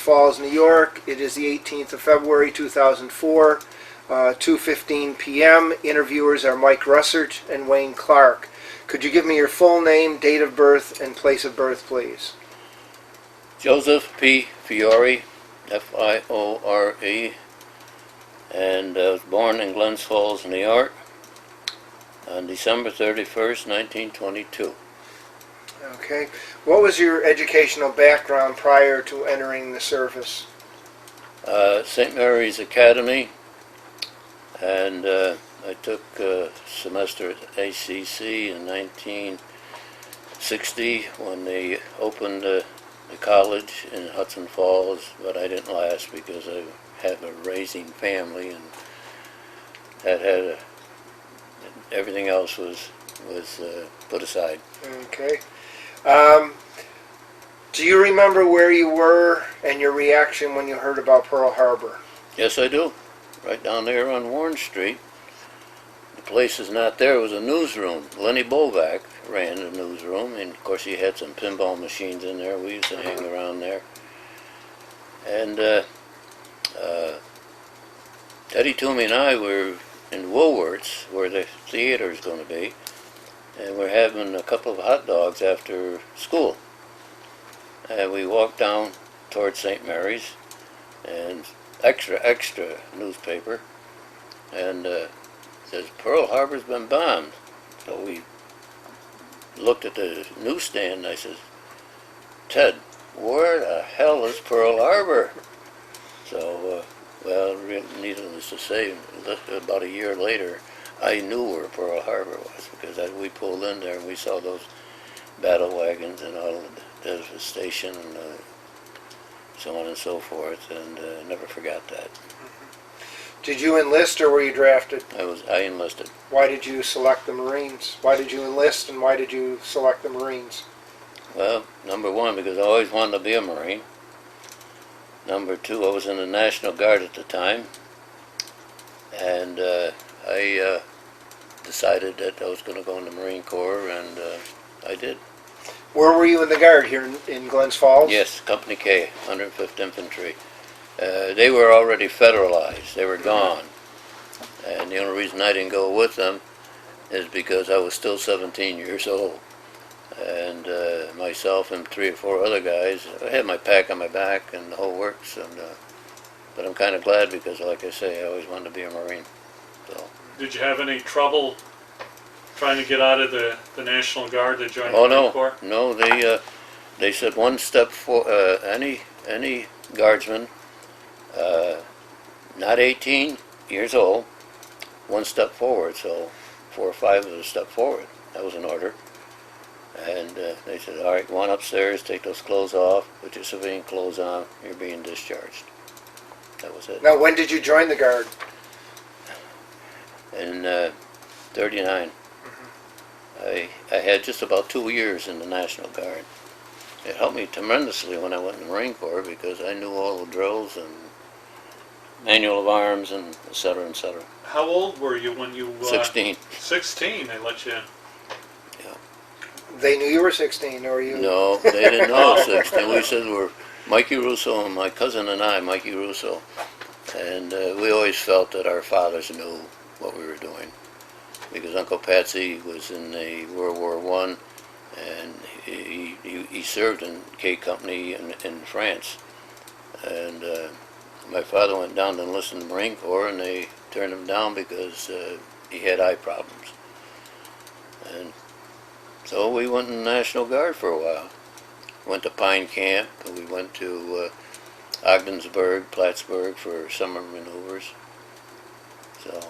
Falls, New York. It is the 18th of February, 2004, 2:15 p.m. Interviewers are Mike Russert and Wayne Clark. Could you give me your full name, date of birth, and place of birth, please? Joseph P. Fiore, Fiore, and I was born in Glens Falls, New York, on December 31st, 1922. Okay. What was your educational background prior to entering the service? St. Mary's Academy, and I took a semester at ACC in 1960 when they opened the college in Hudson Falls, but I didn't last because I have a raising family and had everything else was put aside. Okay. Do you remember where you were and your reaction when you heard about Pearl Harbor? Yes, I do. Right down there on Warren Street. The place is not there. It was a newsroom. Lenny Bovac ran the newsroom, and of course he had some pinball machines in there. We used to hang around there. And Teddy Toomey and I were in Woolworth's, where the theater is going to be, and we're having a couple of hot dogs after school. And we walked down towards St. Mary's, and extra newspaper, and says Pearl Harbor's been bombed. So we looked at the newsstand, and I says, Ted, where the hell is Pearl Harbor? So, well, needless to say, about a year later, I knew where Pearl Harbor was, because we pulled in there and we saw those battle wagons and all of the devastation and so on and so forth, and never forgot that. Did you enlist or were you drafted? I enlisted. Why did you select the Marines? Why did you enlist and why did you select the Marines? Well, number one, because I always wanted to be a Marine. Number two, I was in the National Guard at the time, and I decided that I was going to go in the Marine Corps, and I did. Where were you in the Guard, here in Glens Falls? Yes, Company K, 105th Infantry. They were already federalized. They were gone. And the only reason I didn't go with them is because I was still 17 years old. And myself and 3 or 4 other guys, I had my pack on my back and the whole works. And but I'm kind of glad because, like I say, I always wanted to be a Marine. So. Did you have any trouble trying to get out of the National Guard to join the Marine Corps? No, they said one step for any guardsman, not 18 years old, one step forward. So 4 or 5 of us stepped forward. That was an order. And they said, all right, go on upstairs, take those clothes off, put your civilian clothes on, you're being discharged. That was it. Now, when did you join the Guard? In 39. I had just about 2 years in the National Guard. It helped me tremendously when I went in the Marine Corps because I knew all the drills and manual of arms and et cetera, et cetera. How old were you when you... 16. 16, they let you in. Yeah. They knew you were 16, or you... No, they didn't know I was 16. We said we're Mikey Russo and my cousin and I, Mikey Russo. And we always felt that our fathers knew what we were doing. Because Uncle Patsy was in the World War I, and he served in K Company in France. And my father went down to enlist in the Marine Corps, and they turned him down because he had eye problems. And so we went in the National Guard for a while. Went to Pine Camp, and we went to Ogdensburg, Plattsburgh for summer maneuvers. So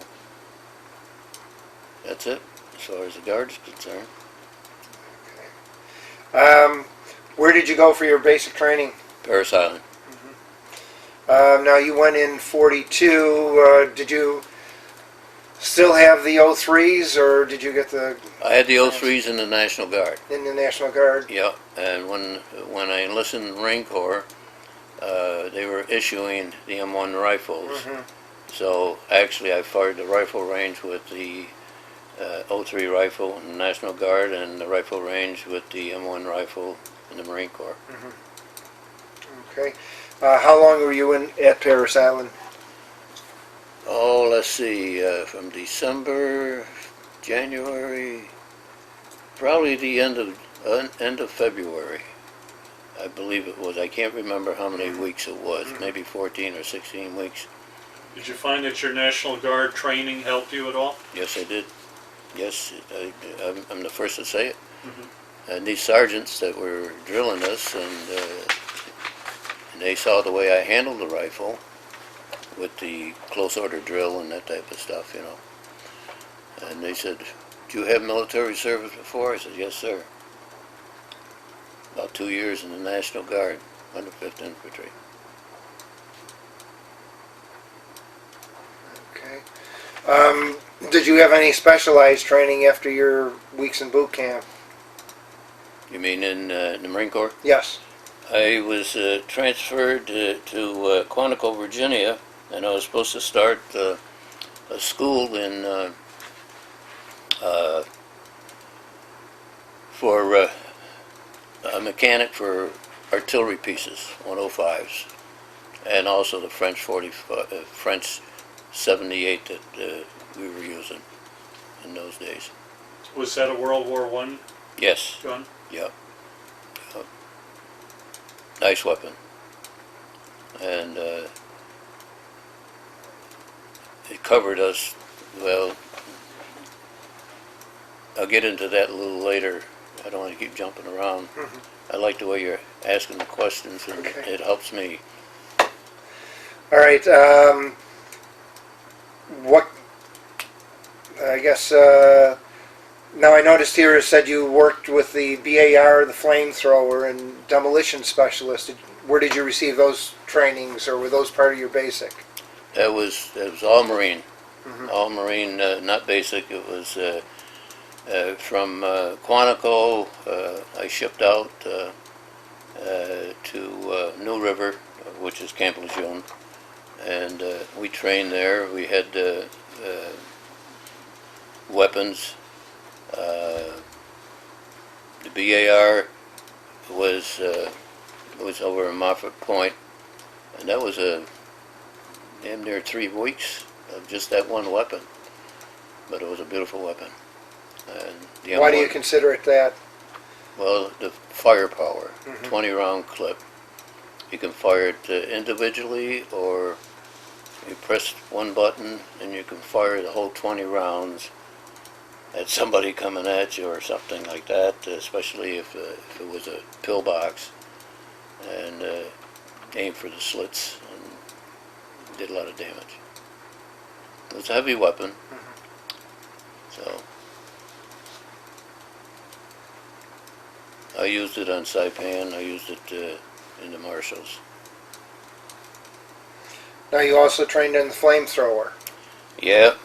that's it, as far as the Guard is concerned. Okay. Where did you go for your basic training? Paris Island. Now, you went in 42. Did you still have the 03s, or did you get the... I had the 03s in the National Guard. In the National Guard? Yeah, and when I enlisted in the Marine Corps, they were issuing the M1 rifles. So actually I fired the rifle range with the 03 rifle in the National Guard and the rifle range with the M1 rifle in the Marine Corps. Okay. How long were you at Paris Island? Oh, let's see, from December, January, probably the end of February, I believe it was. I can't remember how many weeks it was, maybe 14 or 16 weeks. Did you find that your National Guard training helped you at all? Yes, I did. Yes, I'm the first to say it. Mm-hmm. And these sergeants that were drilling us, and they saw the way I handled the rifle with the close order drill and that type of stuff, you know. And they said, "Do you have military service before?" I said, "Yes, sir." About 2 years in the National Guard, 105th Infantry. Okay. Did you have any specialized training after your weeks in boot camp? You mean in the Marine Corps? Yes. I was transferred to Quantico, Virginia, and I was supposed to start a school in for a mechanic for artillery pieces, 105s, and also the French 78 that we were using in those days. Was that a World War I Yes. gun? Yep. Nice weapon. And it covered us, well, I'll get into that a little later. I don't want to keep jumping around. Mhm. I like the way you're asking the questions, and Okay. it helps me. All right. What? I guess. Now I noticed here it said you worked with the BAR, the Flamethrower, and Demolition Specialist. Where did you receive those trainings, or were those part of your basic? That was all Marine. Mhm. All Marine, not basic. It was from Quantico. I shipped out to New River, which is Camp Lejeune, and we trained there. We had weapons. The BAR was over in Moffett Point, and that was a damn near 3 weeks of just that one weapon. But it was a beautiful weapon. And the Why do you consider it that? Well, the firepower, Mhm. 20-round clip. You can fire it individually, or you press one button and you can fire the whole 20 rounds at somebody coming at you or something like that, especially if it was a pillbox, and aim for the slits and did a lot of damage. It was a heavy weapon, so I used it on Saipan. I used it in the marshals. Now you also trained in the Flamethrower. Yeah.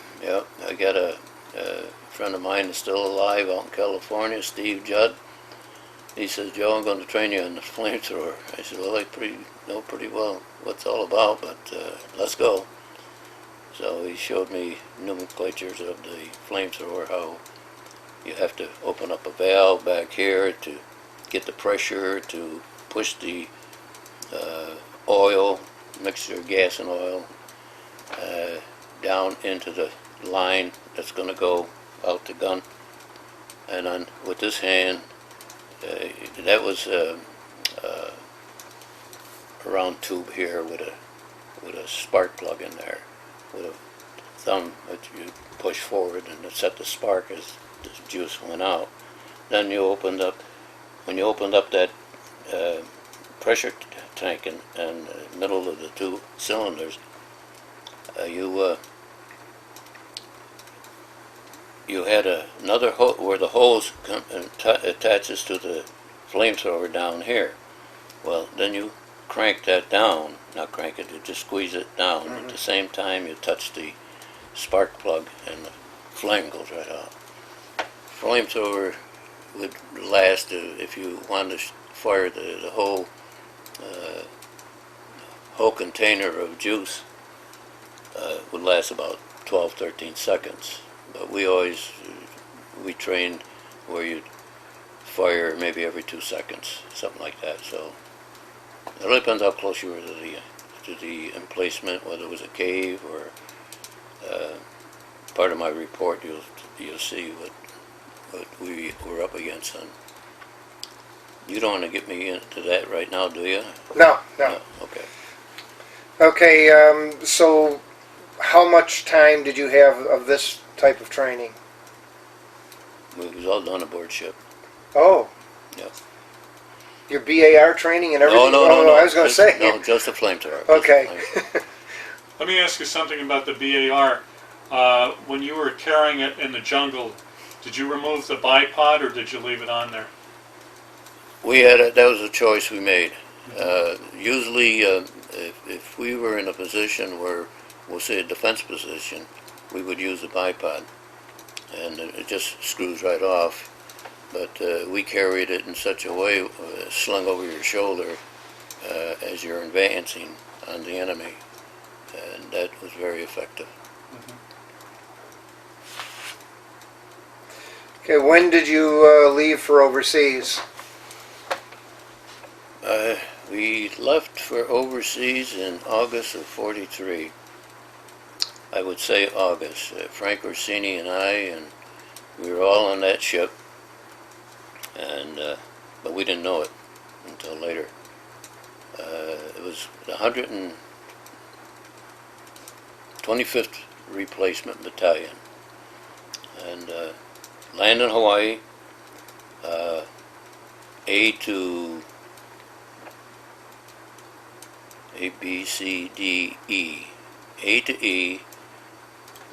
I got a friend of mine that's still alive out in California, Steve Judd. He says, "Joe, I'm going to train you on the Flamethrower." I said, "Well, I know pretty well what it's all about, but let's go." So he showed me nomenclatures of the Flamethrower, how you have to open up a valve back here to get the pressure to push the oil, mixture of gas and oil, down into the line that's going to go out the gun. And on with this hand, that was a round tube here with a spark plug in there, with a thumb that you push forward and it set the spark as the juice went out. Then when you opened up that pressure tank in the middle of the two cylinders, you had another hose where the hose attaches to the Flamethrower down here. Well, then you crank that down, not crank it, you just squeeze it down. At the same time you touch the spark plug and the flame goes right out. Flamethrower would last, if you wanted to fire the whole container of juice, would last about 12-13 seconds. But we trained where you'd fire maybe every 2 seconds, something like that. So It really depends how close you were to the emplacement, whether it was a cave or part of my report. You'll see what we were up against. And you don't want to get me into that right now, do you? No, no. Okay. Okay, so how much time did you have of this type of training? It was all done aboard ship. Oh. Yeah. Your BAR training and everything? No. I was going to say. No, just a flamethrower. Okay. Let me ask you something about the BAR. When you were carrying it in the jungle, did you remove the bipod or did you leave it on there? That was a choice we made. Usually, if we were in a position where, we'll say a defense position, we would use the bipod, and it just screws right off. But we carried it in such a way, slung over your shoulder as you're advancing on the enemy, and that was very effective. Okay, when did you leave for overseas? We left for overseas in August of '43. I would say August. Frank Orsini and I, and we were all on that ship, and but we didn't know it until later. It was the 125th Replacement Battalion, and land in Hawaii, A, B, C, D, E. A to E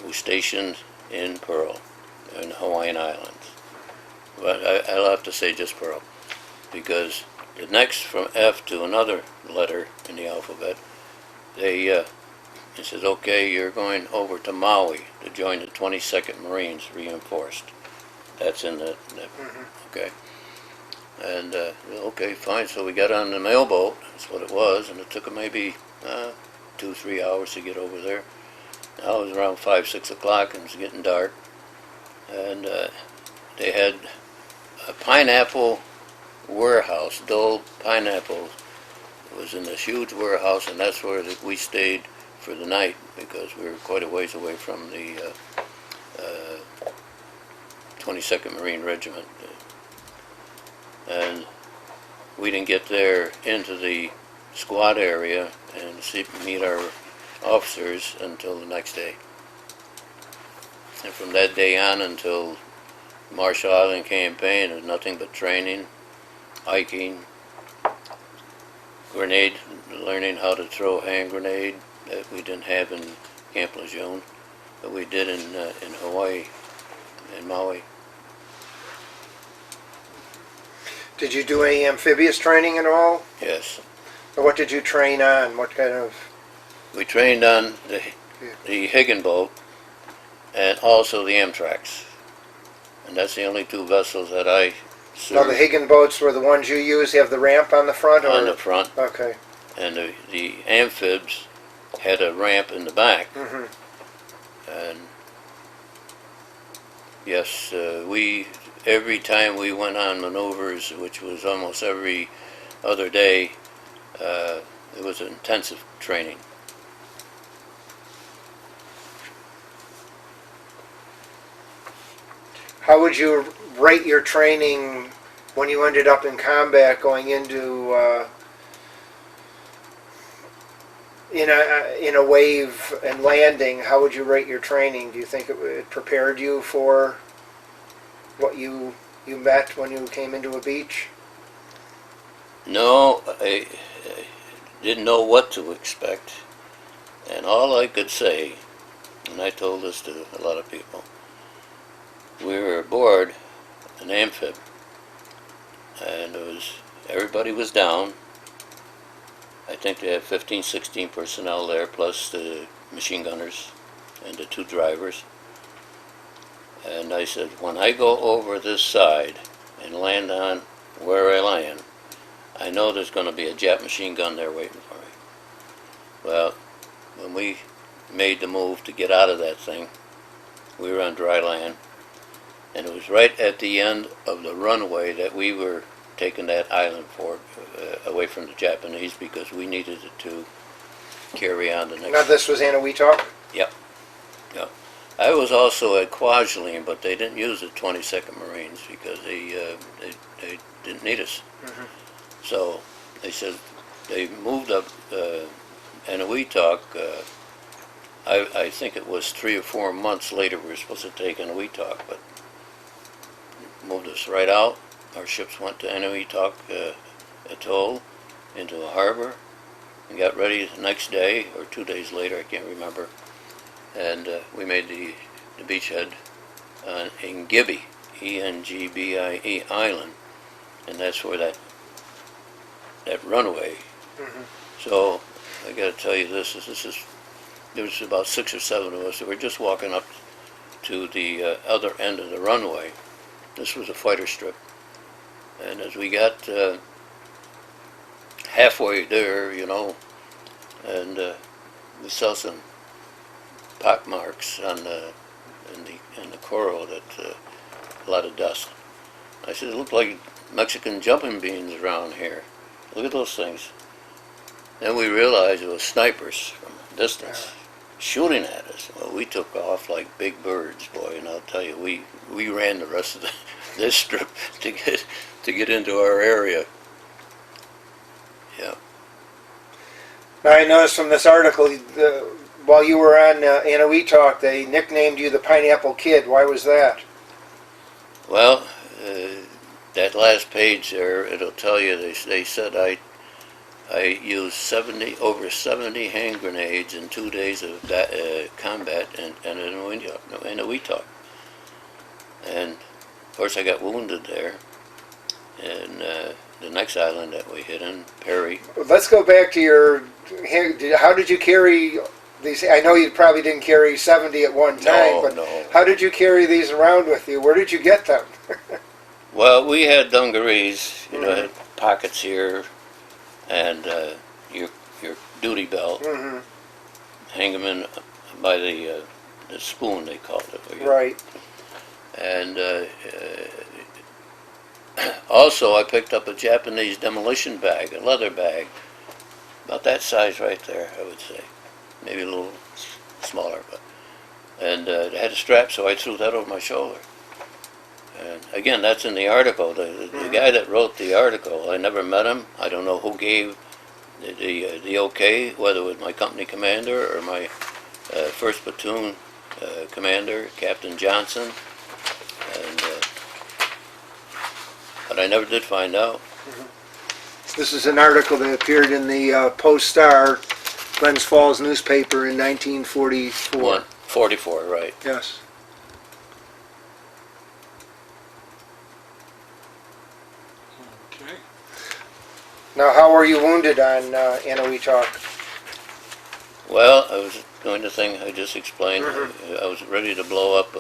was stationed in Pearl, in the Hawaiian Islands. But I'll have to say just Pearl, because the next from F to another letter in the alphabet, it says, okay, you're going over to Maui to join the 22nd Marines reinforced. That's in the okay. And, okay, fine, so we got on the mailboat, that's what it was, and it took maybe 2-3 hours to get over there. Now it was around 5-6 o'clock, and it was getting dark, and they had a pineapple warehouse, Dole Pineapple was in this huge warehouse, and that's where we stayed for the night, because we were quite a ways away from the 22nd Marine Regiment. And we didn't get there into the squad area and meet our officers until the next day. And from that day on until Marshall Island campaign, it was nothing but training, hiking, grenade, learning how to throw a hand grenade that we didn't have in Camp Lejeune, but we did in Hawaii, in Maui. Did you do any amphibious training at all? Yes. Or what did you train on? What kind of... We trained on the Higgin boat and also the Amtracs. And that's the only two vessels that I served. Now the Higgin boats were the ones you used, have the ramp on the front? Or? On the front. Okay. And the amphibs had a ramp in the back. And yes, every time we went on maneuvers, which was almost every other day, it was intensive training. How would you rate your training when you ended up in combat going into in a wave and landing? How would you rate your training? Do you think it prepared you for what you met when you came into a beach? No, I didn't know what to expect. And all I could say, and I told this to a lot of people, we were aboard an amphib, and everybody was down. I think they had 15, 16 personnel there, plus the machine gunners and the 2 drivers. And I said, when I go over this side and land on where I land, I know there's going to be a Jap machine gun there waiting for me. Well, when we made the move to get out of that thing, we were on dry land, and it was right at the end of the runway that we were taking that island fort away from the Japanese because we needed it to carry on the next. Now this was Eniwetok? Yep. Yep. I was also at Kwajalein, but they didn't use the 22nd Marines because they didn't need us. Mhm. So they said they moved up Eniwetok. I think it was 3 or 4 months later we were supposed to take Eniwetok, but moved us right out. Our ships went to Eniwetok Atoll into a harbor and got ready the next day or 2 days later, I can't remember. And we made the beachhead on Engebi, Engebi Island, and that's where that runway. Mhm. So I got to tell you this is there was about 6 or 7 of us that were just walking up to the other end of the runway. This was a fighter strip, and as we got halfway there, and we saw some pock marks on in the coral that a lot of dust. I said, it looked like Mexican jumping beans around here. Look at those things. Then we realized it was snipers from a distance shooting at us. Well, we took off like big birds, boy, and I'll tell you, we ran the rest of this strip to get into our area. Yeah. Now I noticed from this article, while you were on Eniwetok, they nicknamed you the Pineapple Kid. Why was that? Well, that last page there, it'll tell you, they said I used over 70 hand grenades in 2 days of combat in Eniwetok. And of course I got wounded there. And the next island that we hit in, Perry. Let's go back to how did you carry these? I know you probably didn't carry 70 at one time, but no. How did you carry these around with you? Where did you get them? Well, we had dungarees, had pockets here, and your duty belt. Mm-hmm. Hang them in by the spoon, they called it. Right. And also I picked up a Japanese demolition bag, a leather bag, about that size right there, I would say. Maybe a little smaller, and it had a strap, so I threw that over my shoulder. And again, that's in the article. The guy that wrote the article, I never met him. I don't know who gave the okay, whether it was my company commander or my 1st platoon commander, Captain Johnson. And but I never did find out. This is an article that appeared in the Post-Star, Glens Falls newspaper in 1944. 44, right. Yes. Okay. Now, how were you wounded on Eniwetok? Well, I was doing the thing I just explained. Mhm. I was ready to blow up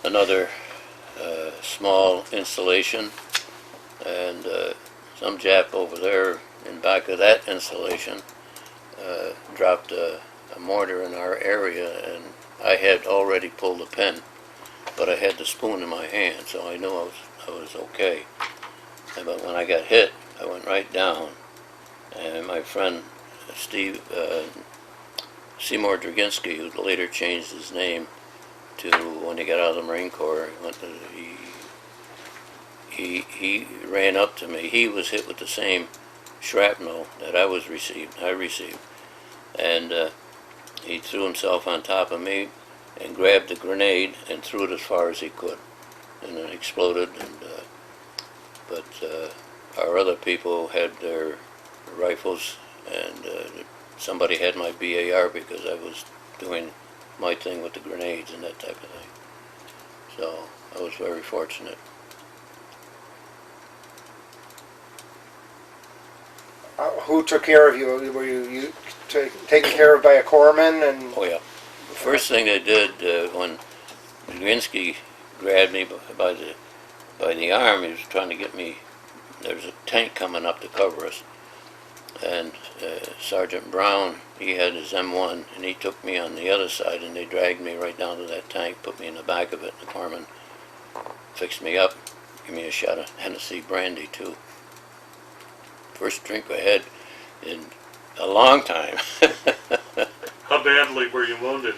another small installation, and some Jap over there in back of that installation dropped a mortar in our area, and I had already pulled the pin, but I had the spoon in my hand, so I knew I was okay. But when I got hit, I went right down, and my friend Seymour Drasginski, who later changed his name to, when he got out of the Marine Corps, he ran up to me. He was hit with the same shrapnel that I received, and he threw himself on top of me and grabbed the grenade and threw it as far as he could, and it exploded. But our other people had their rifles, and somebody had my BAR because I was doing my thing with the grenades and that type of thing. So I was very fortunate. Who took care of you? Were you taken care of by a corpsman? And Oh yeah. The first thing they did when Drasginski grabbed me by the arm, he was trying to get me. There was a tank coming up to cover us, and Sergeant Brown, he had his M1, and he took me on the other side, and they dragged me right down to that tank, put me in the back of it, and the corpsman fixed me up, give me a shot of Hennessy brandy too. First drink I had in a long time. How badly were you wounded?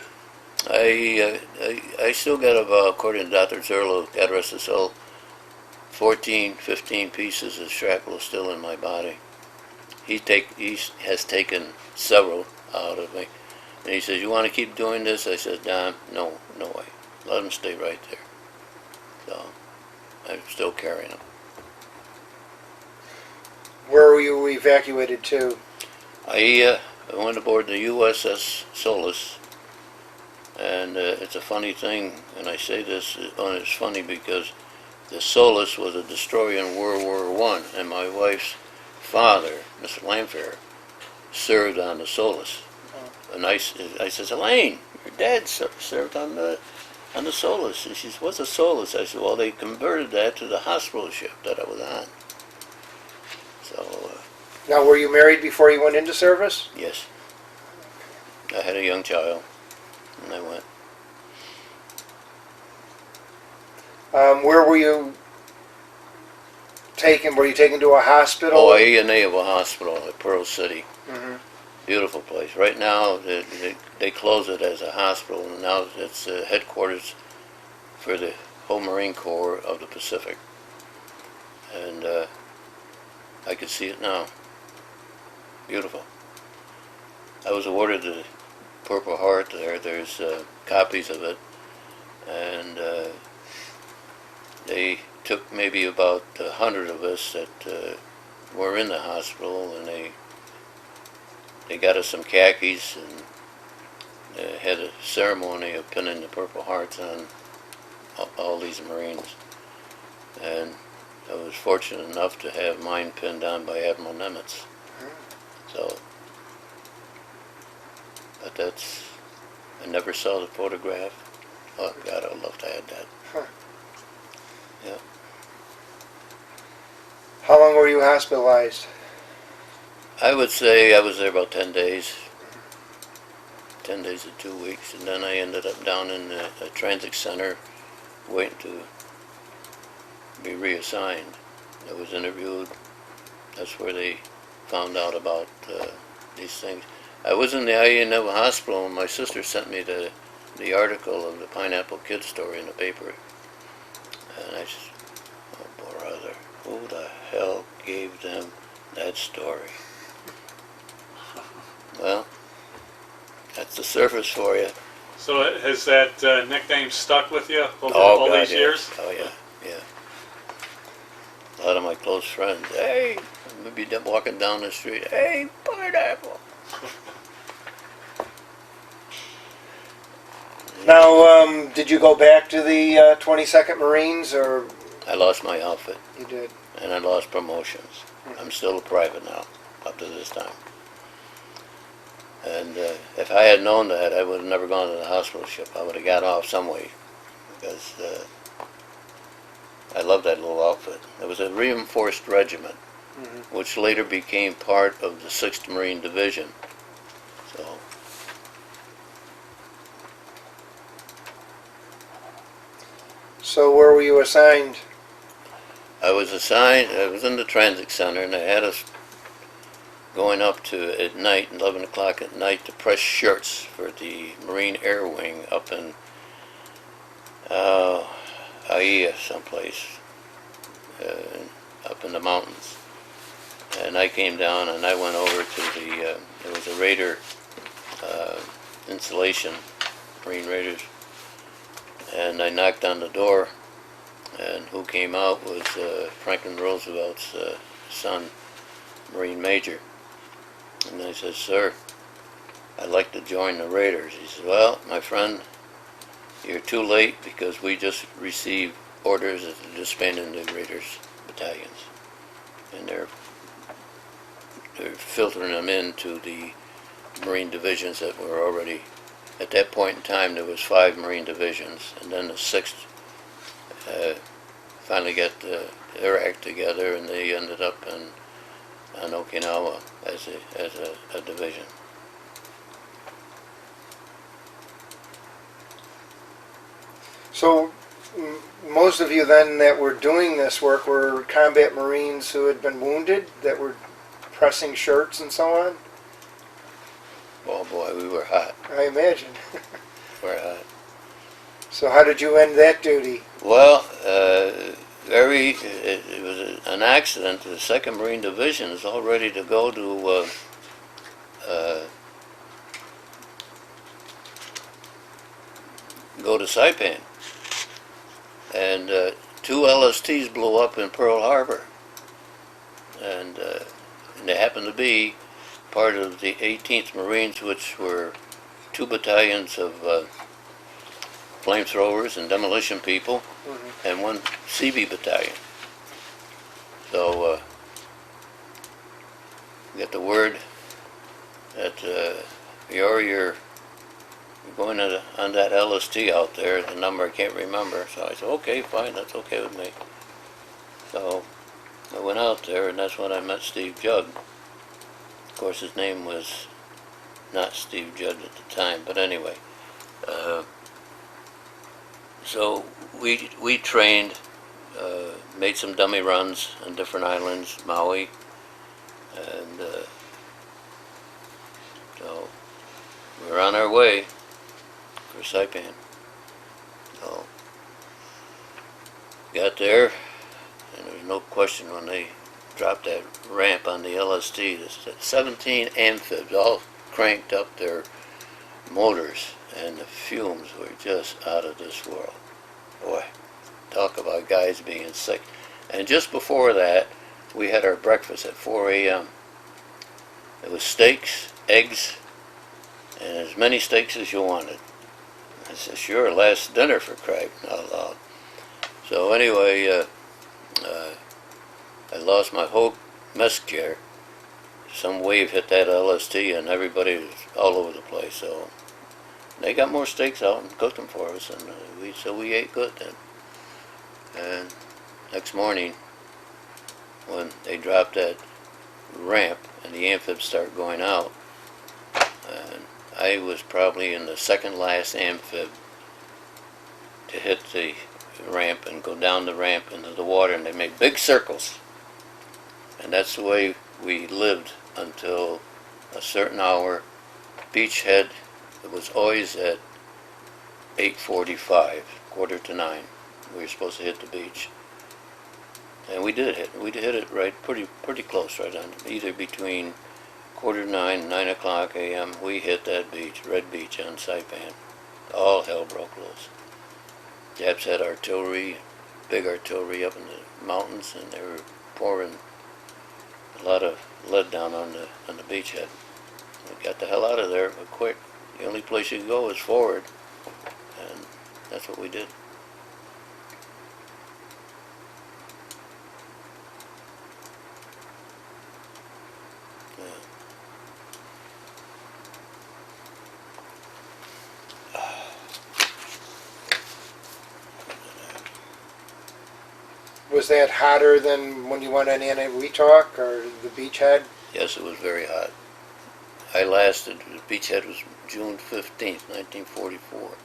I still got about, according to Dr. Zerlo, God rest his soul, 14, 15 pieces of shrapnel still in my body. He has taken several out of me. And he says, "You want to keep doing this?" I said, "Don, no way. Let them stay right there." So I'm still carrying them. Where were you evacuated to? I went aboard the USS Solus, and it's a funny thing, and I say this, it's funny because the Solus was a destroyer in World War I, and my wife's father, Mr. Flamethrower, served on the Solus. And I says, "Elaine, your dad served on the Solus." And she says, "What's a Solus?" I said, "Well, they converted that to the hospital ship that I was on." So, Now, were you married before you went into service? yes. I had a young child, and I went. Where were you taken? Were you taken to a hospital? Oh, Eniwetok Hospital at Pearl City. Hmm. Beautiful place. Right now, they close it as a hospital, and now it's headquarters for the whole Marine Corps of the Pacific. And I could see it now. Beautiful. I was awarded the Purple Heart there. There's copies of it. And they took maybe about 100 of us that were in the hospital, and they got us some khakis and had a ceremony of pinning the Purple Hearts on all these Marines. And I was fortunate enough to have mine pinned on by Admiral Nimitz. So, but that's, I never saw the photograph. Oh God, I would love to have that. Huh. Yeah. How long were you hospitalized? I would say I was there about 10 days. 10 days to 2 weeks, and then I ended up down in a transit center waiting to be reassigned. I was interviewed. That's where they found out about these things. I was in the Eniwetok Hospital, and my sister sent me the article of the Pineapple Kid story in the paper. And I said, "Oh, brother, who the hell gave them that story?" Well, that's the surface for you. So has that nickname stuck with you over Oh, all God, these yeah. years? Oh, yeah, yeah. A lot of my close friends, "Hey," maybe walking down the street, "Hey, Pineapple." Now, did you go back to the 22nd Marines, or I lost my outfit, you did? and I lost promotions. I'm still a private now, up to this time. And if I had known that, I would have never gone to the hospital ship. I would have got off some way, because I loved that little outfit. It was a reinforced regiment, which later became part of the 6th Marine Division. So where were you assigned? I was in the transit center, and they had us going up to, at night, 11 o'clock at night, to press shirts for the Marine Air Wing up in Aiea someplace, up in the mountains. And I came down, and I went over to there was a Raider installation, Marine Raiders, and I knocked on the door, and who came out was Franklin Roosevelt's son, Marine Major. And I said, "Sir, I'd like to join the Raiders." He said, "Well, my friend, you're too late, because we just received orders of disbanding the Raiders battalions, and they're filtering them into the Marine divisions that were already." At that point in time, there was 5 Marine divisions, and then the 6th finally got their act together, and they ended up on Okinawa as a division. So most of you then that were doing this work were combat Marines who had been wounded, that were pressing shirts and so on? Oh boy, we were hot. I imagine. We were hot. So how did you end that duty? Well, it was an accident. The 2nd Marine Division is all ready to go to Saipan. And 2 LSTs blew up in Pearl Harbor. And they happened to be part of the 18th Marines, which were 2 battalions of flamethrowers and demolition people, and 1 CB battalion. So we got the word that Fiore, you're going on that LST out there, the number I can't remember. So I said, okay, fine, that's okay with me. So I went out there, and that's when I met Steve Judd. Of course, his name was not Steve Judd at the time, but anyway. So we trained, made some dummy runs on different islands, Maui, and so we were on our way for Saipan. So got there, and there was no question when they dropped that ramp on the LST. There's 17 amphibs all cranked up their motors, and the fumes were just out of this world. Boy, talk about guys being sick. And just before that, we had our breakfast at 4 a.m. It was steaks, eggs, and as many steaks as you wanted. I said, sure, last dinner for crying out loud. So anyway, I lost my whole mess gear. Some wave hit that LST and everybody was all over the place. So they got more steaks out and cooked them for us, and we ate good then. And next morning, when they dropped that ramp and the amphibs started going out, and I was probably in the 2nd last amphib to hit the ramp and go down the ramp into the water, and they made big circles. And that's the way we lived until a certain hour. Beachhead, it was always at 8:45, 8:45. We were supposed to hit the beach, and we did hit. We hit it right, pretty close, right on, either between 8:45 and 9 o'clock a.m. We hit that beach, Red Beach on Saipan. All hell broke loose. Japs had artillery, big artillery up in the mountains, and they were pouring a lot of lead down on the beachhead. We got the hell out of there, but quick. The only place you could go is forward, and that's what we did. Was that hotter than when you went on Eniwetok or the beachhead? Yes, it was very hot. I lasted, the beachhead was June 15th, 1944.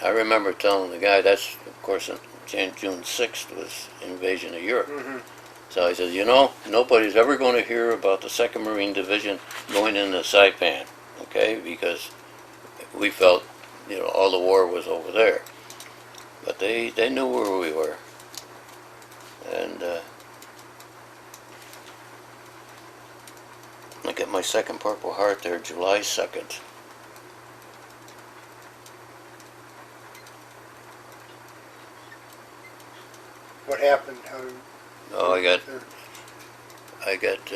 I remember telling the guy, that's, of course, June 6th was invasion of Europe. So I said, you know, nobody's ever going to hear about the 2nd Marine Division going into Saipan, okay, because we felt, you know, all the war was over there. But they knew where we were. And I got my 2nd Purple Heart there July 2nd. What happened? Oh, I got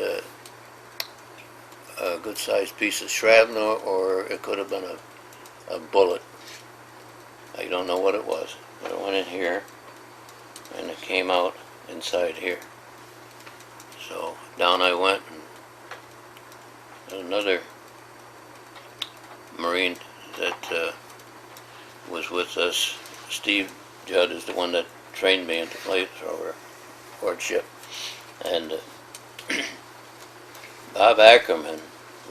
a good-sized piece of shrapnel, or it could have been a bullet. I don't know what it was, but it went in here, and it came out inside here. So down I went, and another Marine that was with us, Steve Judd, is the one that trained me into Flamethrower courtship, and Bob Ackerman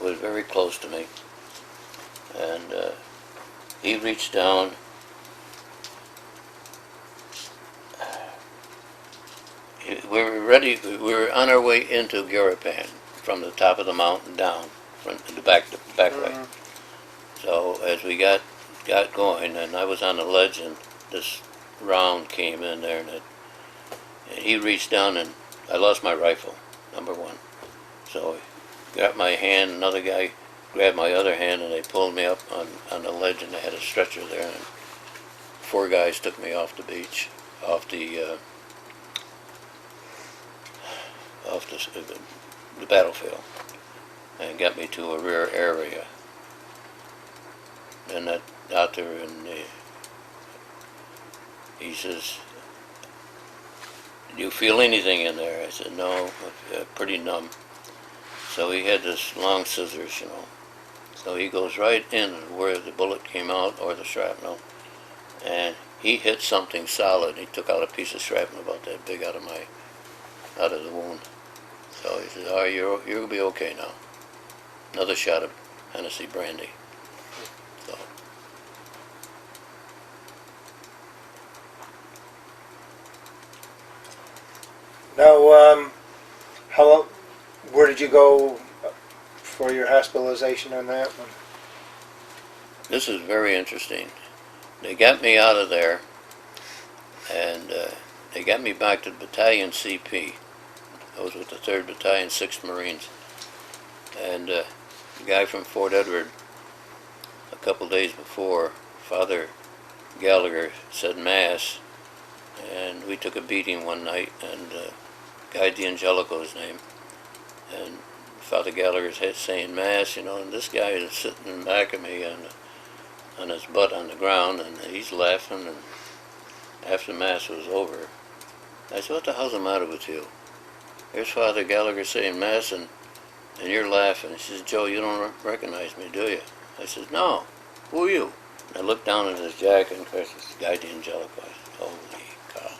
was very close to me, and he reached down we were ready. We were on our way into Garapan from the top of the mountain down, from the back way. So as we got going, and I was on the ledge, and this round came in there, and he reached down, and I lost my rifle, number one. So he got my hand, another guy grabbed my other hand, and they pulled me up on the ledge, and they had a stretcher there, and 4 guys took me off the beach, off the battlefield, and got me to a rear area. And that out there, and he says, "Do you feel anything in there?" I said, "No, pretty numb." So he had this long scissors, you know. So he goes right in where the bullet came out, or the shrapnel, and he hit something solid. He took out a piece of shrapnel about that big out of the wound. So he says, "Oh, you'll be okay now." Another shot of Hennessy brandy. So. Now, where did you go for your hospitalization on that one? This is very interesting. They got me out of there, and they got me back to Battalion CP. I was with the 3rd Battalion, 6th Marines. And the guy from Fort Edward, a couple days before, Father Gallagher said Mass, and we took a beating one night, and Guy D'Angelico, his name, and Father Gallagher's saying Mass, you know, and this guy is sitting in back of me on his butt on the ground, and he's laughing, and after Mass was over, I said, "What the hell's the matter with you? Here's Father Gallagher saying Mass, and you're laughing." He says, "Joe, you don't recognize me, do you?" I said, "No. Who are you?" And I looked down at his jacket, and of course, it's Guy D'Angelico. I said, "Holy cow."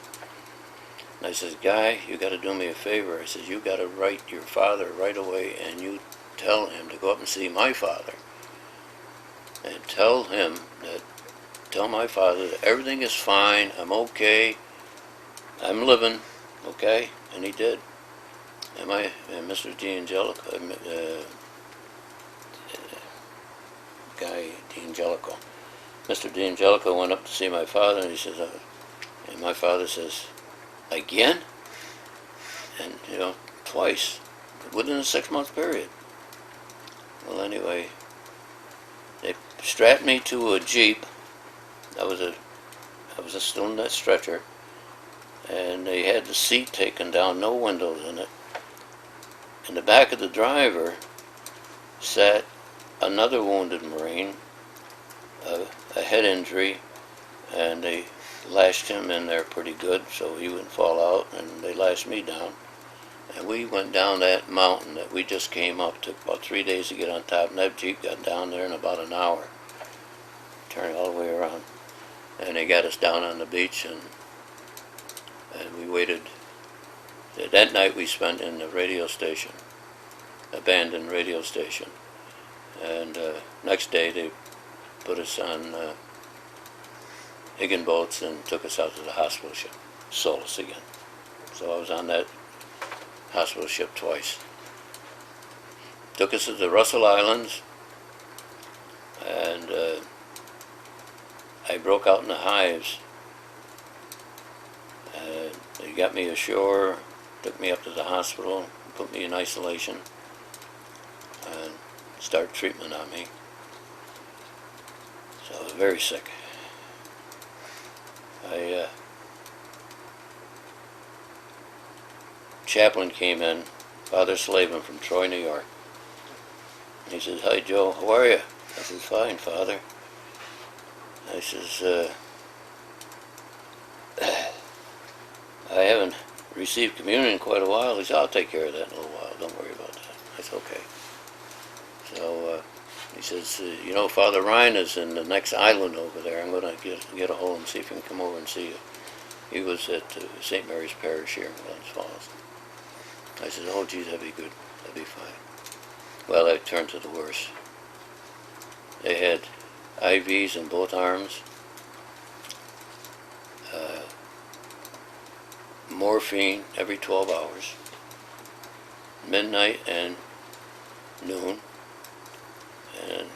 And I says, "Guy, you got to do me a favor." I says, "You got to write your father right away, and you tell him to go up and see my father. And tell my father that everything is fine, I'm okay, I'm living, okay?" And he did. And Mr. D'Angelico, Guy D'Angelico, Mr. D'Angelico went up to see my father, and he says, and my father says, "Again?" And, you know, twice, within a 6-month period. Well, anyway, they strapped me to a Jeep. I was still in that stretcher, and they had the seat taken down, no windows in it. In the back of the driver sat another wounded Marine, a head injury, and they lashed him in there pretty good so he wouldn't fall out, and they lashed me down. And we went down that mountain that we just came up. It took about 3 days to get on top, and that Jeep got down there in about an hour, turning all the way around. And they got us down on the beach, and we waited. That night we spent in the radio station, abandoned radio station. And next day they put us on Higgin boats and took us out to the hospital ship, sold us again. So I was on that hospital ship twice. Took us to the Russell Islands, and I broke out in the hives. They got me ashore, took me up to the hospital, put me in isolation, and started treatment on me. So I was very sick. Chaplain came in, Father Slavin from Troy, New York. He says, "Hi Joe, how are you?" I says, "Fine, Father." I says, "I haven't received communion in quite a while." He said, "I'll take care of that in a little while, don't worry about that." I said, "Okay." So he says, "You know, Father Ryan is in the next island over there. I'm going to get a hold of him, see if he can come over and see you." He was at St. Mary's Parish here in Glens Falls. I said, "Oh, geez, that'd be good. That'd be fine." Well, I turned to the worst. They had IVs in both arms, morphine every 12 hours, midnight and noon, and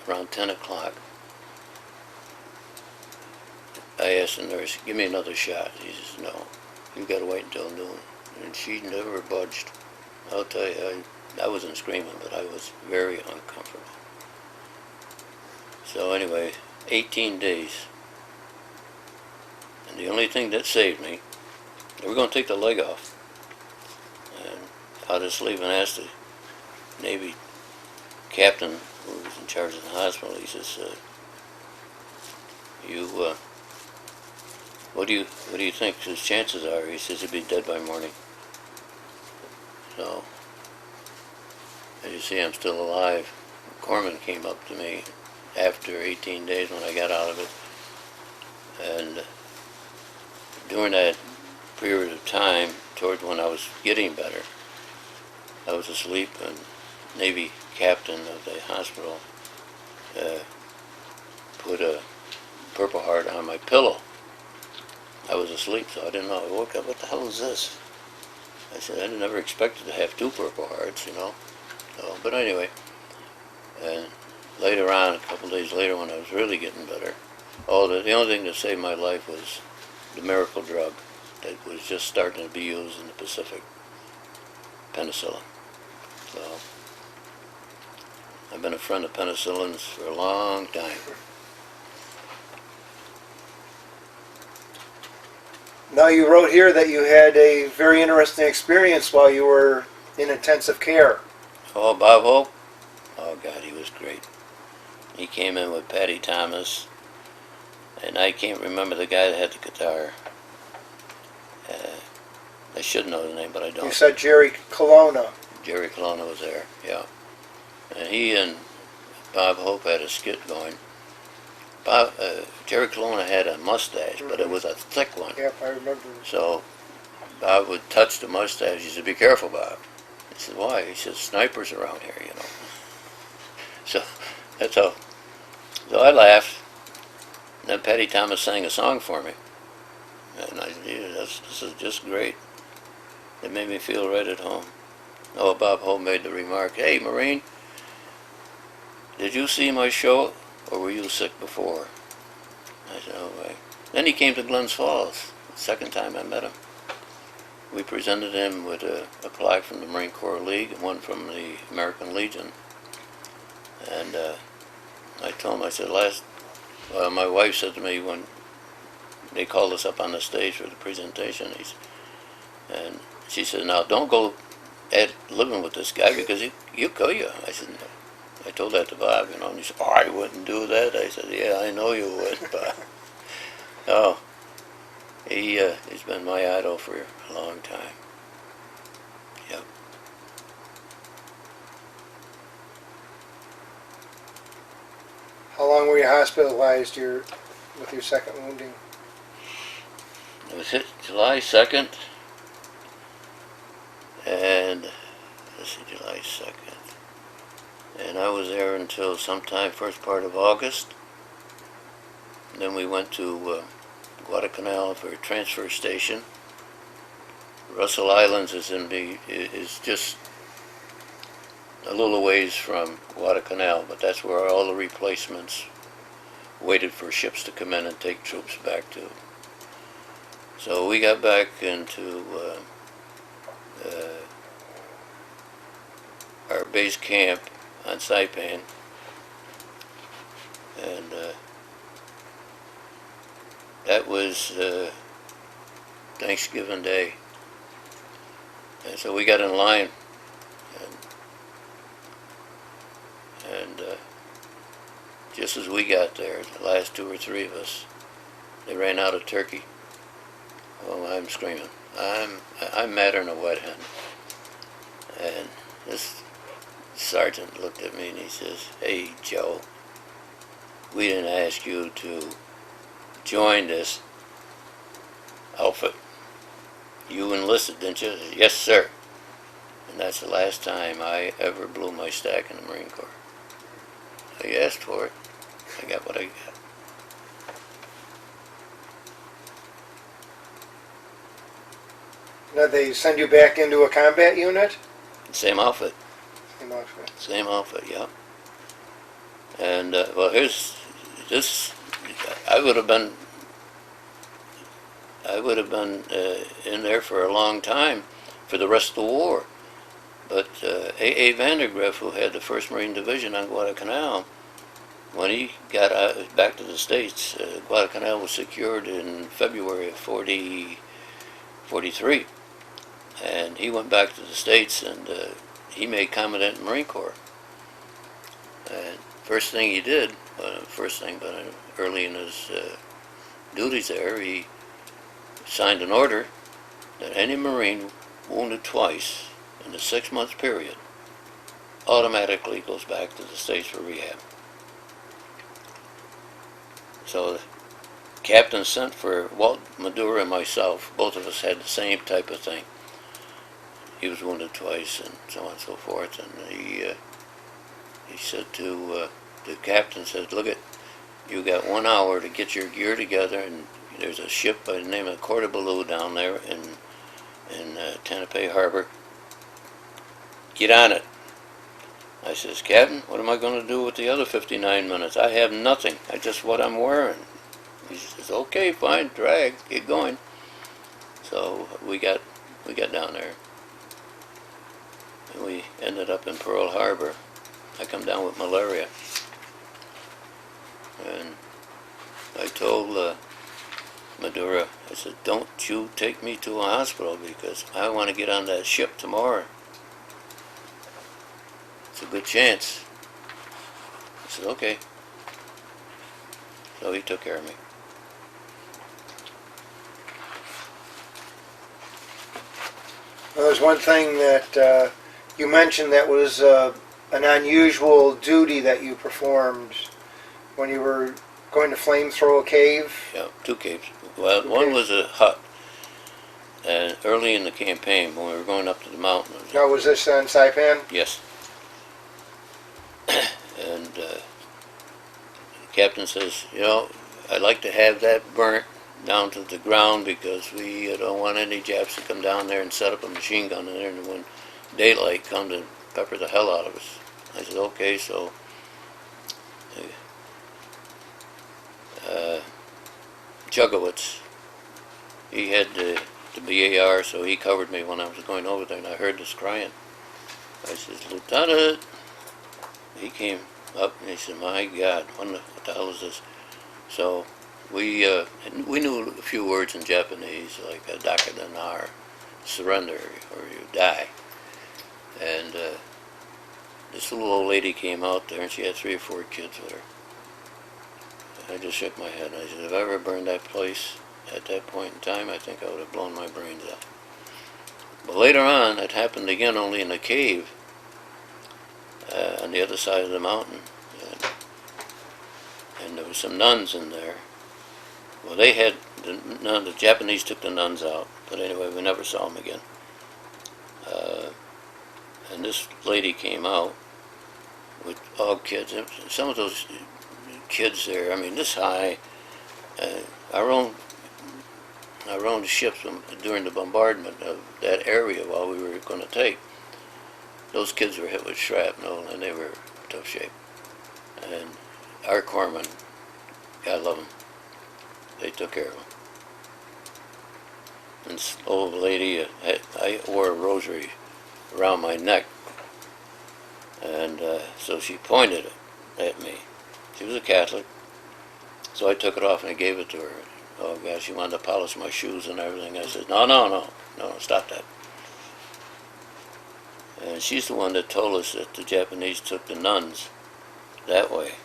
around 10 o'clock, I asked the nurse, give me another shot. He says, no, you got to wait until noon. And she never budged. I'll tell you, I wasn't screaming, but I was very uncomfortable. So anyway, 18 days. And the only thing that saved me, they were going to take the leg off. And out of sleep and asked the Navy captain who was in charge of the hospital, he says, what do you think his chances are? He says he'd be dead by morning. So, as you see, I'm still alive. Corpsman came up to me after 18 days when I got out of it. And during that period of time, towards when I was getting better, I was asleep, and Navy captain of the hospital put a Purple Heart on my pillow. I was asleep, so I didn't know. I woke up, what the hell is this? I said, I never expected to have two Purple Hearts, you know. So, but anyway, and later on, a couple days later, when I was really getting better, the only thing that saved my life was the miracle drug that was just starting to be used in the Pacific, penicillin. So, I've been a friend of penicillins for a long time. Now, you wrote here that you had a very interesting experience while you were in intensive care. Oh, Bob Hope? Oh, God, he was great. He came in with Patti Thomas, and I can't remember the guy that had the guitar. I should know the name, but I don't. You said Jerry Colona. Jerry Colona was there, yeah. And he and Bob Hope had a skit going. Jerry Colona had a mustache, but it was a thick one. Yep, I remember. So Bob would touch the mustache. He said, be careful, Bob. He said, why? He said, snipers around here, you know. So that's how. So I laughed. And then Patti Thomas sang a song for me. And I said, yeah, this is just great. It made me feel right at home. Oh, Bob Hope made the remark, hey, Marine, did you see my show, or were you sick before? I said, oh, right. Then he came to Glens Falls, the second time I met him. We presented him with a plaque from the Marine Corps League and one from the American Legion. And I told him, I said, my wife said to me when they called us up on the stage for the presentation, and she said, now don't go living with this guy because he'll kill you. I said, no. I told that to Bob, you know, and he said, oh, I wouldn't do that. I said, yeah, I know you would, Bob. Oh, he's been my idol for a long time. Yep. How long were you hospitalized with your second wounding? It was hit July 2nd, and let's see, July 2nd. And I was there until sometime first part of August. And then we went to Guadalcanal for a transfer station. Russell Islands is just a little ways from Guadalcanal, but that's where all the replacements waited for ships to come in and take troops back to. So we got back into our base camp on Saipan, and that was Thanksgiving Day. And so we got in line, and just as we got there, the last two or three of us, they ran out of turkey. Oh, I'm screaming. I'm madder than a wet hen. And this sergeant looked at me and he says, hey, Joe, we didn't ask you to join this outfit. You enlisted, didn't you? I said, yes, sir. And that's the last time I ever blew my stack in the Marine Corps. I asked for it. I got what I got. Now they send you back into a combat unit? Same outfit. Same outfit. Same outfit, yeah. And, well, here's this. I would have been in there for a long time for the rest of the war. But A.A. Vandergriff, who had the 1st Marine Division on Guadalcanal, when he got back to the States, Guadalcanal was secured in February of 43. And he went back to the States, and he made Commandant in the Marine Corps. And first thing he did, early in his duties there, he signed an order that any Marine wounded twice in a 6-month period automatically goes back to the States for rehab. So the captain sent for Walt Madura and myself. Both of us had the same type of thing. He was wounded twice and so on and so forth. And he said to the captain, said, look, you got 1 hour to get your gear together, and there's a ship by the name of Cordobaloo down there in Tenape Harbor. Get on it. I says, Captain, what am I going to do with the other 59 minutes? I have nothing. I just what I'm wearing. He says, okay, fine, drag, get going. So we got down there. And we ended up in Pearl Harbor. I come down with malaria. And I told Madura, I said, don't you take me to a hospital because I want to get on that ship tomorrow. It's a good chance. I said, okay. So he took care of me. Well, there's one thing that you mentioned that was an unusual duty that you performed when you were going to Flamethrower cave. Yeah, 2 caves. Well, one was a hut. And early in the campaign, when we were going up to the mountain. Now, was this in Saipan? Yes. And the captain says, I'd like to have that burnt down to the ground because we don't want any Japs to come down there and set up a machine gun in there, and when daylight comes and pepper the hell out of us. I said, okay, so Jugowitz, he had the BAR, so he covered me when I was going over there, and I heard this crying. I said, Lieutenant. He came up and he said, my God, what the hell is this? So we knew a few words in Japanese, like Dakadanar, surrender or you die. And this little old lady came out there and she had 3 or 4 kids with her. I just shook my head and I said, if I ever burned that place at that point in time, I think I would have blown my brains out. But later on, it happened again, only in a cave on the other side of the mountain. And there were some nuns in there. Well, they had, the Japanese took the nuns out, but anyway, we never saw them again. And this lady came out with all kids. Some of those kids there, I mean, this high, our own ships during the bombardment of that area while we were going to take, those kids were hit with shrapnel and they were in tough shape. And our corpsmen, God love them, they took care of them. And this old lady, I wore a rosary around my neck, and so she pointed it at me. She was a Catholic, so I took it off and I gave it to her. Oh gosh, she wanted to polish my shoes and everything. I said, no, stop that. And she's the one that told us that the Japanese took the nuns that way.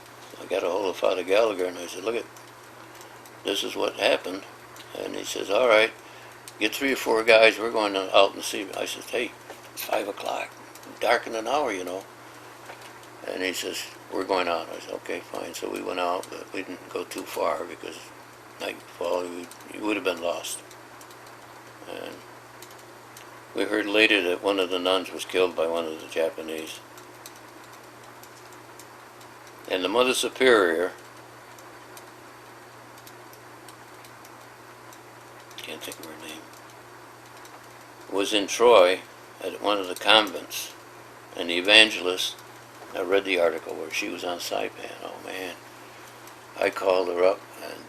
I got a hold of Father Gallagher and I said, look, this is what happened. And he says, all right, get 3 or 4 guys, we're going out and see. I said, hey, 5 o'clock, dark in an hour, you know. And he says, we're going out. I said, okay, fine. So we went out, but we didn't go too far because nightfall, you would have been lost. And we heard later that one of the nuns was killed by one of the Japanese. And the Mother Superior, can't think of her name, was in Troy at one of the convents, and the evangelist, I read the article where she was on Saipan. Oh man, I called her up, and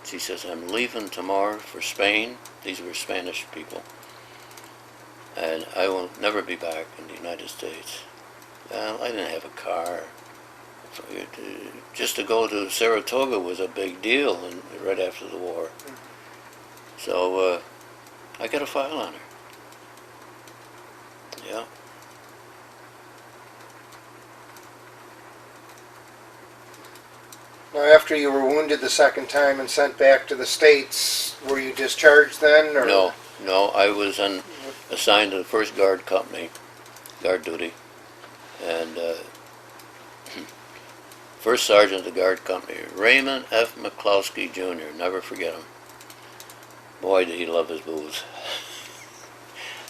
she says, I'm leaving tomorrow for Spain. These were Spanish people. And I will never be back in the United States. Well, I didn't have a car. Just to go to Saratoga was a big deal right after the war. So I got a file on her. Yeah. Now, after you were wounded the second time and sent back to the States, were you discharged then? Or? No, I was assigned to the 1st Guard Company, guard duty, and First Sergeant of the Guard Company, Raymond F. McCloskey Jr., never forget him. Boy, did he love his booze.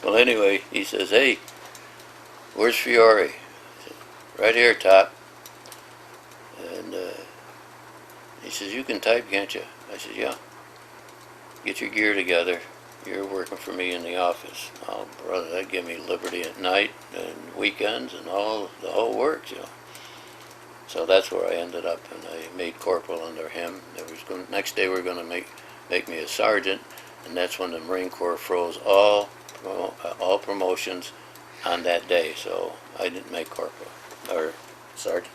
Well, anyway, he says, hey, where's Fiore? I said, right here, Top. And he says, you can type, can't you? I said, yeah. Get your gear together. You're working for me in the office. Oh, brother, that'd give me liberty at night and weekends and the whole works, you know. So that's where I ended up, and I made corporal under him. Next day, we were going to make me a sergeant, and that's when the Marine Corps froze all promotions on that day. So I didn't make corporal or sergeant.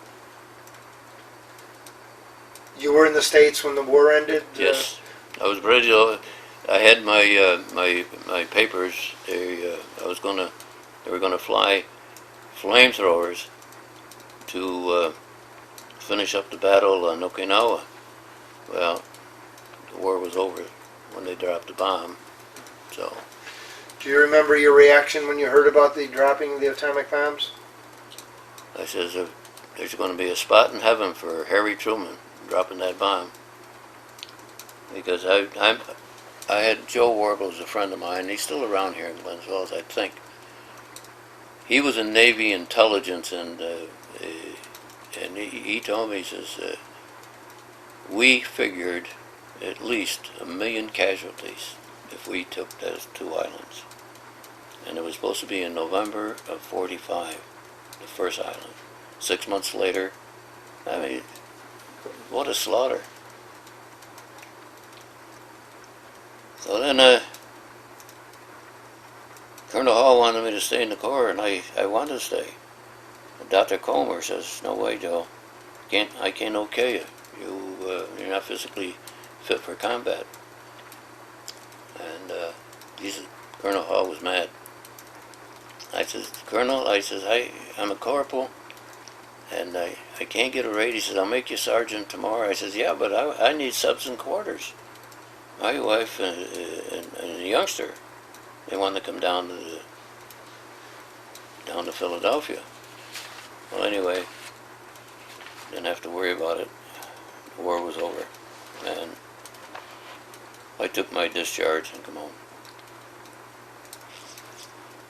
You were in the States when the war ended? Yes, I was ready to. I had my papers. They were gonna fly flamethrowers to finish up the battle on Okinawa. Well, the war was over when they dropped the bomb. So. Do you remember your reaction when you heard about the dropping of the atomic bombs? I says there's going to be a spot in heaven for Harry Truman dropping that bomb, because I had Joe Warble as a friend of mine. He's still around here in Glens Falls, I think. He was in Navy intelligence, and he told me, he says, we figured at least 1 million casualties if we took those 2 islands. And it was supposed to be in November of '45, the first island. 6 months later, I mean, what a slaughter. So then Colonel Hall wanted me to stay in the Corps, and I wanted to stay. And Dr. Comer says, no way, Joe. I can't okay you. You're not physically fit for combat. And Colonel Hall was mad. I says, Colonel, I'm a corporal, and I can't get a raise. He says, I'll make you sergeant tomorrow. I says, yeah, but I need subs and quarters. My wife and a youngster, they wanted to come down to Philadelphia. Well, anyway, didn't have to worry about it. The war was over, and I took my discharge and come home.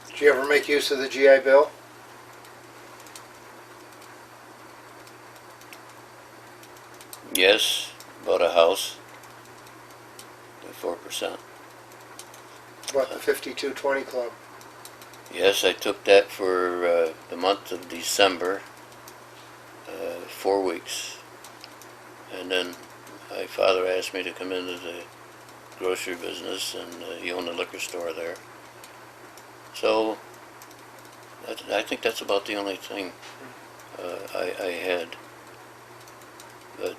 Did you ever make use of the GI Bill? Yes, bought a house at 4%. What, the 5220 Club? Yes, I took that for the month of December, 4 weeks. And then my father asked me to come into the grocery business, and he owned a liquor store there. So I think that's about the only thing I had. But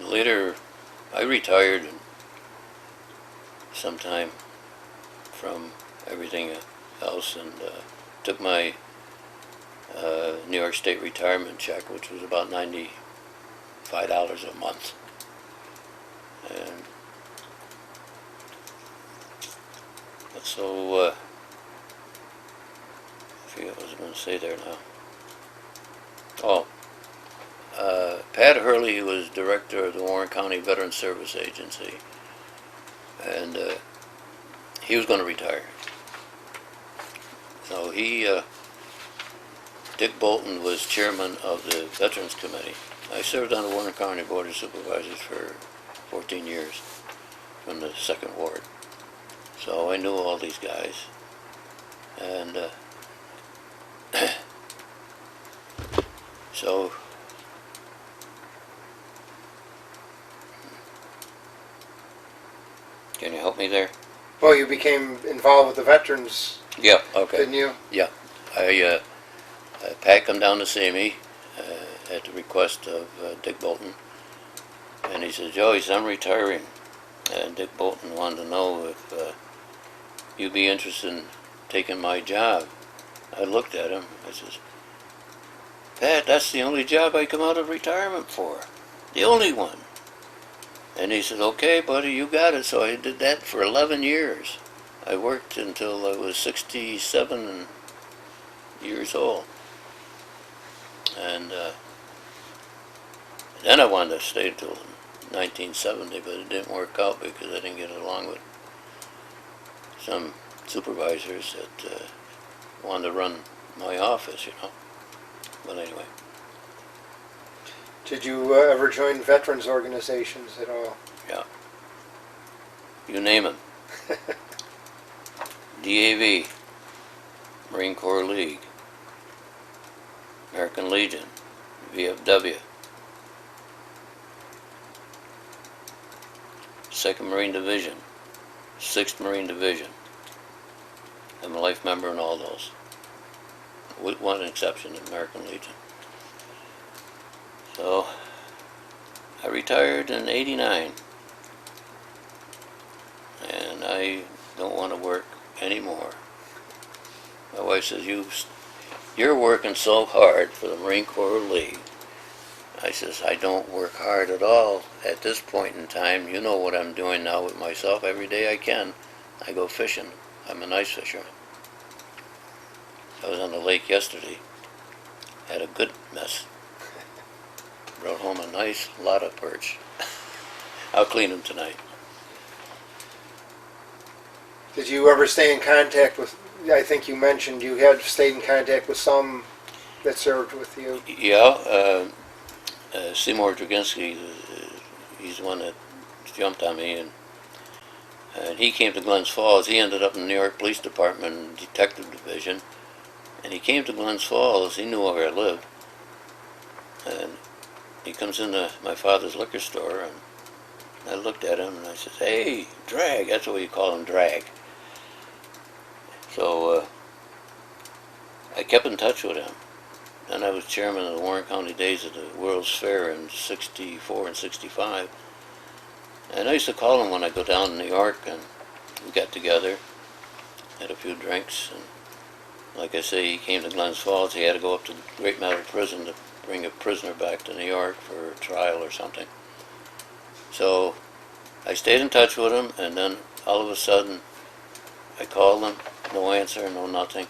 later I retired sometime from everything else, and took my New York State retirement check, which was about $95 a month. And so, I forget what I was going to say there now. Oh, Pat Hurley was director of the Warren County Veteran Service Agency, and he was going to retire. So Dick Bolton was chairman of the Veterans Committee. I served on the Warren County Board of Supervisors for 14 years. from the 2nd Ward. So I knew all these guys. And so can you help me there? Well, you became involved with the veterans, Yeah, okay. didn't you? Yeah. Pat come down to see me at the request of Dick Bolton. And he said, Joe, he said, I'm retiring. And Dick Bolton wanted to know if you'd be interested in taking my job. I looked at him. I says, Pat, that's the only job I come out of retirement for. The only one. And he said, okay, buddy, you got it. So I did that for 11 years. I worked until I was 67 years old. And then I wanted to stay till 1970, but it didn't work out because I didn't get along with some supervisors that wanted to run my office, you know. But anyway. Did you ever join veterans organizations at all? Yeah. You name them. DAV, Marine Corps League, American Legion, VFW, 2nd Marine Division, 6th Marine Division. I'm a life member in all those, with one exception, the American Legion. So, I retired in '89, and I don't want to work anymore. My wife says, you're working so hard for the Marine Corps League. I says, I don't work hard at all at this point in time. You know what I'm doing now with myself. Every day I can, I go fishing. I'm an ice fisherman. I was on the lake yesterday. Had a good mess. Brought home a nice lot of perch. I'll clean them tonight. Did you ever stay in contact with, I think you mentioned you had stayed in contact with some that served with you. Yeah, Seymour Drasginski, he's the one that jumped on me, and he came to Glens Falls. He ended up in the New York Police Department, Detective Division, and he came to Glens Falls. He knew where I lived, and he comes into my father's liquor store, and I looked at him, and I said, hey, Drag, that's what you call him, Drag. So I kept in touch with him. Then I was chairman of the Warren County Days of the World's Fair in '64 and '65. And I used to call him when I go down to New York, and we got together, had a few drinks, and like I say, he came to Glens Falls. He had to go up to the Great Meadow Prison to bring a prisoner back to New York for a trial or something. So I stayed in touch with him, and then all of a sudden I called him, no answer, no nothing.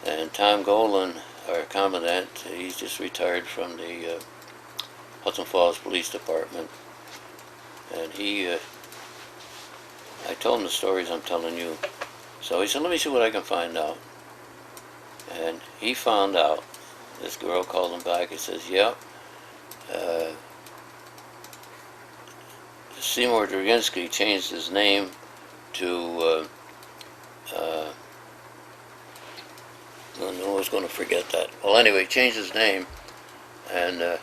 And Tom Golan, our commandant, he's just retired from the Hudson Falls Police Department. And I told him the stories I'm telling you. So he said, let me see what I can find out. And he found out. This girl called him back. He says, yep. Seymour Drasginski changed his name to, I was going to forget that. Well, anyway, he changed his name, and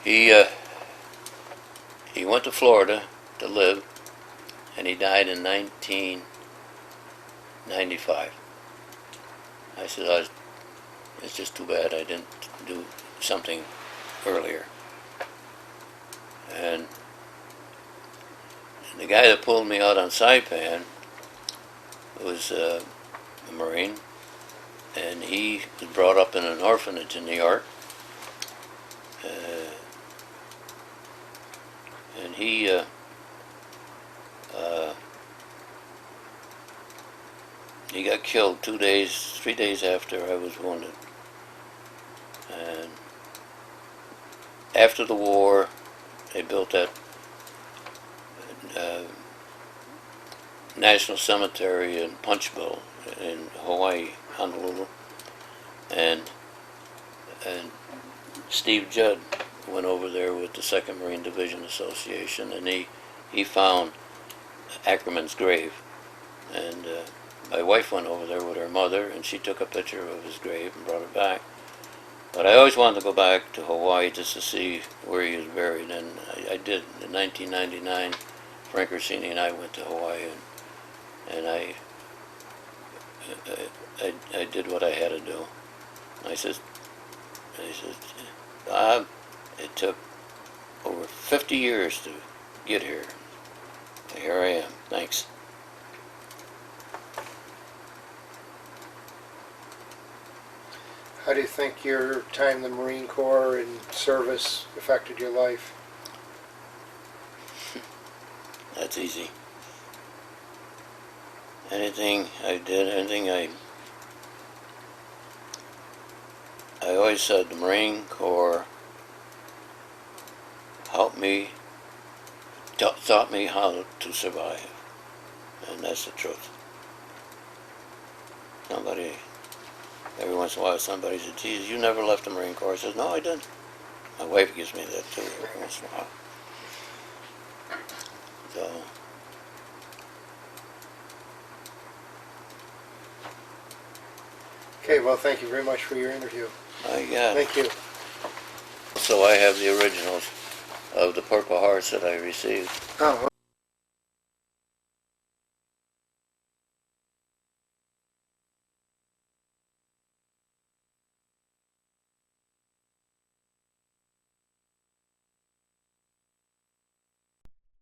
he went to Florida to live, and he died in 1995. I said, it's just too bad I didn't do something earlier. And the guy that pulled me out on Saipan was a Marine, and he was brought up in an orphanage in New York. And he got killed 3 days after I was wounded. And after the war, they built that National Cemetery in Punchbowl in Hawaii, Honolulu, and Steve Judd went over there with the 2nd Marine Division Association, and he he found Ackerman's grave. And my wife went over there with her mother, and she took a picture of his grave and brought it back. But I always wanted to go back to Hawaii just to see where he was buried, and I did. In 1999, Frank Orsini and I went to Hawaii, and I did what I had to do. I said, Bob, it took over 50 years to get here. And here I am. Thanks. How do you think your time in the Marine Corps and service affected your life? That's easy. Anything I did, I always said the Marine Corps helped me, taught me how to survive. And that's the truth. Every once in a while somebody said, geez, you never left the Marine Corps. I said, no, I didn't. My wife gives me that too every once in a while. So, Okay, well, thank you very much for your interview. Thank you. So I have the originals of the Purple Hearts that I received. Oh,